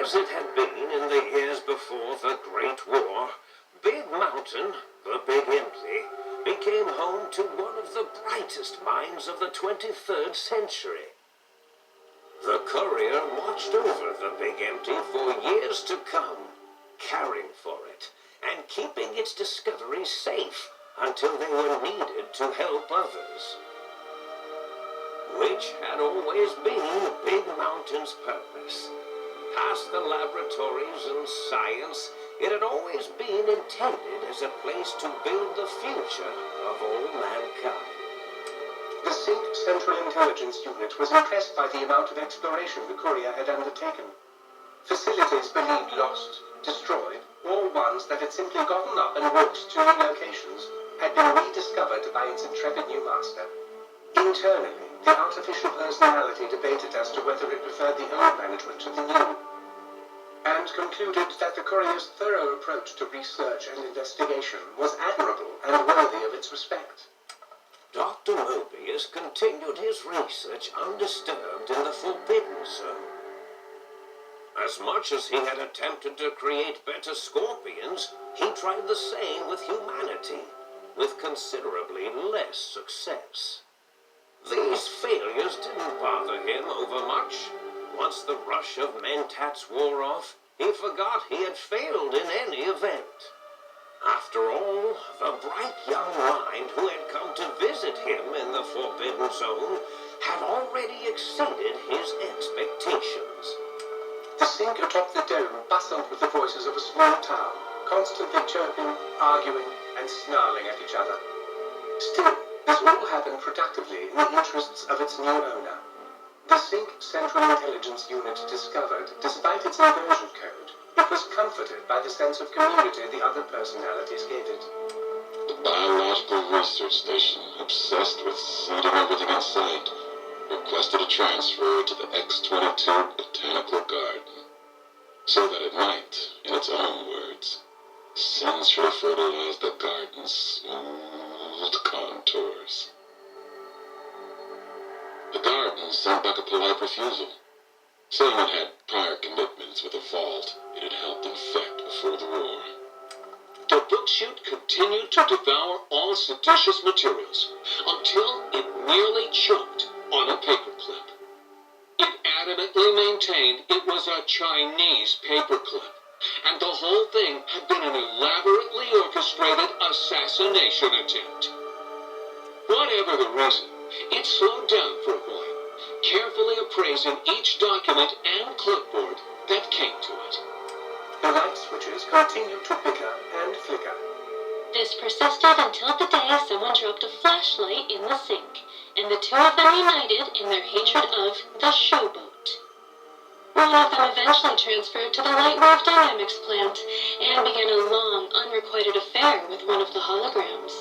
As it had been in the years before the Great War, Big Mountain, the Big Empty, became home to one of the brightest minds of the 23rd century. The courier watched over the Big Empty for years to come, caring for it and keeping its discoveries safe until they were needed to help others. Which had always been Big Mountain's purpose. Past the laboratories and science, it had always been intended as a place to build the future of all mankind. The Sync Central Intelligence Unit was impressed by the amount of exploration the courier had undertaken. Facilities believed lost, destroyed, or ones that had simply gotten up and walked to new locations had been rediscovered by its intrepid new master. Internally, the artificial personality debated as to whether it preferred the old management to the new, and concluded that the courier's thorough approach to research and investigation was admirable and worthy of its respect. Dr. Mobius continued his research undisturbed in the Forbidden Zone. As much as he had attempted to create better scorpions, he tried the same with humanity, with considerably less success. These failures didn't bother him overmuch. Once the rush of mentats wore off, he forgot he had failed in any event. After all, the bright young mind who had come to visit him in the Forbidden Zone had already exceeded his expectations. The Sync atop the dome bustled with the voices of a small town, constantly chirping, arguing, and snarling at each other. Still, this all happened productively in the interests of its new owner. The Sync Central Intelligence Unit discovered, despite its inversion code, it was comforted by the sense of community the other personalities gave it. The Biological Research Station, obsessed with seeding everything in sight, requested a transfer to the X-22 Botanical Garden, so that it might, in its own words, sensually fertilize the garden's smooth contours. The garden sent back a polite refusal, saying it had prior commitments with a vault it had helped infect before the war. The book-chute continued to devour all seditious materials until it nearly choked on a paperclip. It adamantly maintained it was a Chinese paperclip, and the whole thing had been an elaborately orchestrated assassination attempt. Whatever the reason, it slowed down for a while, carefully appraising each document and clipboard that came to it. The light switches continued to bicker and flicker. This persisted until the day someone dropped a flashlight in the sink, and the two of them united in their hatred of the showboat. One of them eventually transferred to the Lightwave Dynamics plant and began a long, unrequited affair with one of the holograms.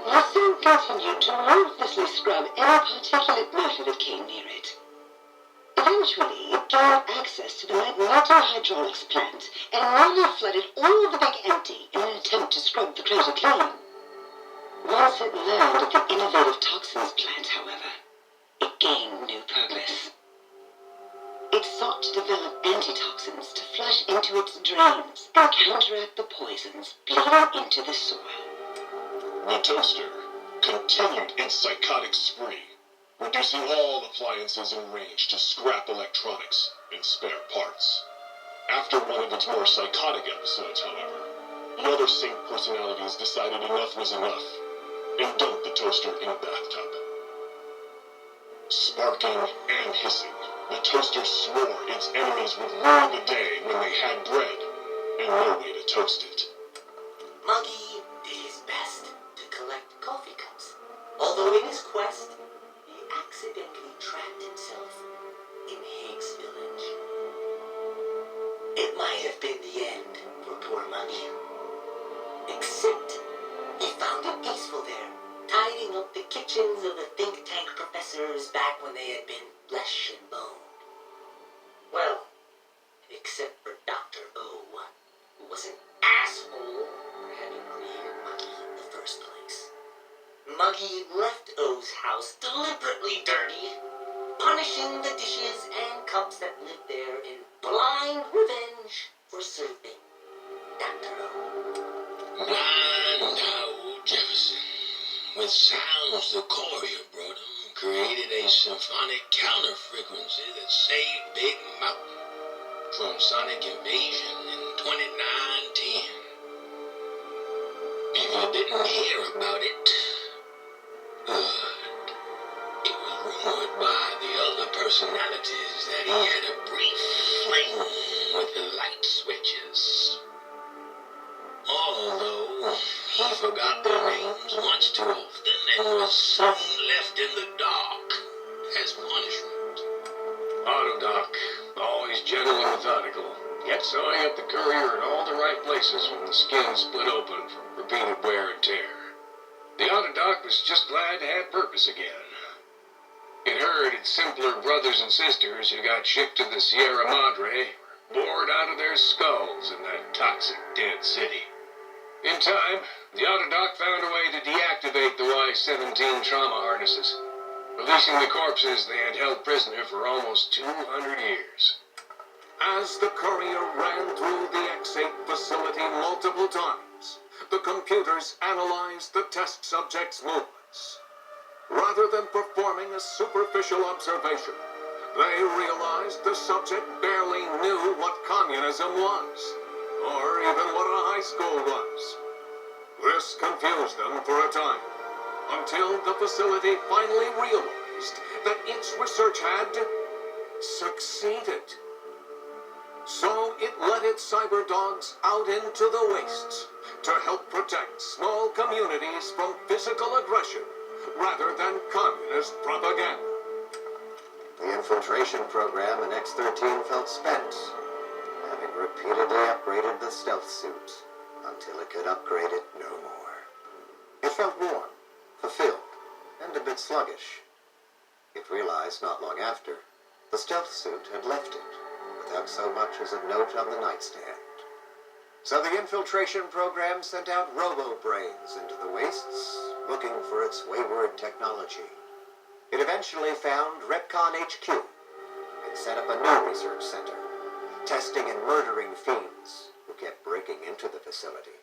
The Sync continued to ruthlessly scrub any particulate matter that came near it. Eventually, it gained access to the magnetohydraulics plant and nearly flooded all of the Big Empty in an attempt to scrub the crater clean. Once it learned of the innovative toxins plant, however, it gained new purpose. It sought to develop antitoxins to flush into its drains and counteract the poisons bleeding into the soil. The toaster continued its psychotic spree, reducing all appliances in range to scrap electronics and spare parts. After one of its more psychotic episodes, however, the other Sync personalities decided enough was enough and dumped the toaster in a bathtub. Sparking and hissing, the toaster swore its enemies would rue the day when they had bread and no way to toast it. Muggy did his best to collect coffee cups, although in his quest, he accidentally trapped himself in Higgs Village. It might have been the end for poor Muggy, except he found it peaceful there, tidying up the kitchens of the think tank professors back when they had been flesh and bone. Well, except for Dr. O, who was an asshole for having created Muggy in the first place. Muggy left O's house deliberately dirty, punishing the dishes and cups that lived there in blind exchange for surfing. Dr. O. Blind Howard Jefferson, with sounds the courier brought him, created a symphonic counter-frequency that saved Big Mountain from sonic invasion in 2910. If you didn't hear about it, good. It was rumored by the other personalities that he had a brief fling with the light switches. Although he forgot their names much too often and was soon left in the dark as punishment. Autodoc, always gentle and methodical, yet sewing up the courier in all the right places when the skin split open from repeated wear and tear. The Autodoc was just glad to have purpose again. It heard its simpler brothers and sisters who got shipped to the Sierra Madre were bored out of their skulls in that toxic dead city. In time, the Autodoc found a way to deactivate the Y-17 trauma harnesses, releasing the corpses they had held prisoner for almost 200 years. As the courier ran through the X-8 facility multiple times, the computers analyzed the test subject's movements. Rather than performing a superficial observation, they realized the subject barely knew what communism was, or even what a high school was. This confused them for a time, until the facility finally realized that its research had succeeded. So it let its cyber dogs out into the wastes to help protect small communities from physical aggression rather than communist propaganda. The infiltration program in X-13 felt spent, having repeatedly upgraded the stealth suit until it could upgrade it no more. It felt worn, fulfilled, and a bit sluggish. It realized not long after the stealth suit had left it without so much as a note on the nightstand. So the infiltration program sent out robo-brains into the wastes, looking for its wayward technology. It eventually found Retcon HQ and set up a new research center, testing and murdering fiends who kept breaking into the facility.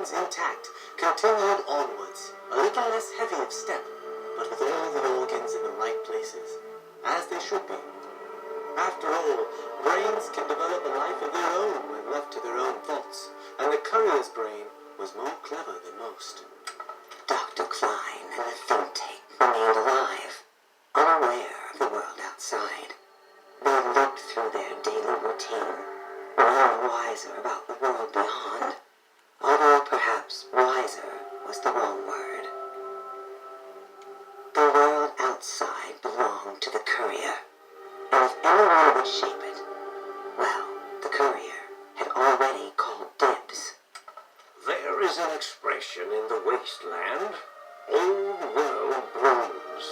Intact, continued onwards, a little less heavy of step, but with all the organs in the right places, as they should be. After all, brains can develop a life of their own when left to their own thoughts, and the courier's brain was more clever than most. Dr. Klein and the think tank remained alive, unaware of the world outside. They lived through their daily routine, none wiser about the world beyond. Although perhaps wiser was the wrong word. The world outside belonged to the courier, and if anyone would shape it, well, the courier had already called dibs. There is an expression in the wasteland, old world blues.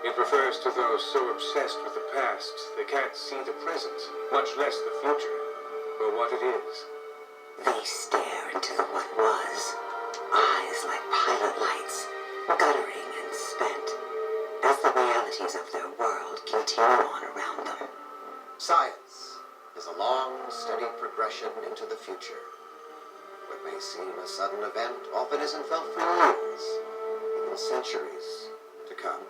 It refers to those so obsessed with the past they can't see the present, much less the future, for what it is. They stare into the what was, eyes like pilot lights, guttering and spent, as the realities of their world continue on around them. Science is a long, steady progression into the future. What may seem a sudden event often isn't felt for years, even centuries to come.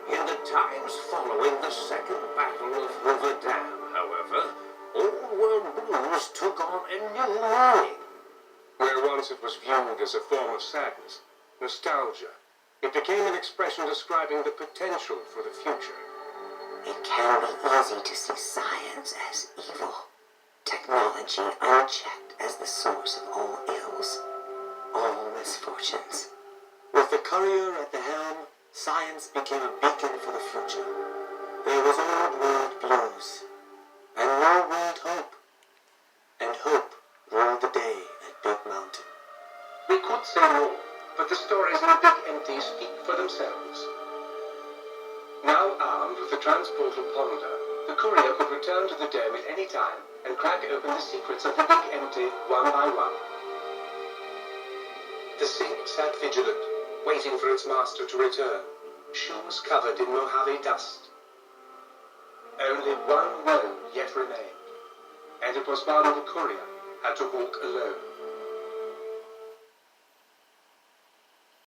In the times following the Second Battle of Hoover Dam, however, old world blues took on a new meaning. Where once it was viewed as a form of sadness, nostalgia, it became an expression describing the potential for the future. It can be easy to see science as evil, technology unchecked as the source of all ills, all misfortunes. With the courier at the helm, science became a beacon for the future. There was old world blues, and new world hope, and hope ruled the day that could say more, but the stories in the Big Empty speak for themselves. Now armed with the transportal ponder, the courier could return to the dome at any time and crack open the secrets of the Big Empty one by one. The sink sat vigilant, waiting for its master to return, shoes covered in Mojave dust. Only one road yet remained, and it was one the courier had to walk alone.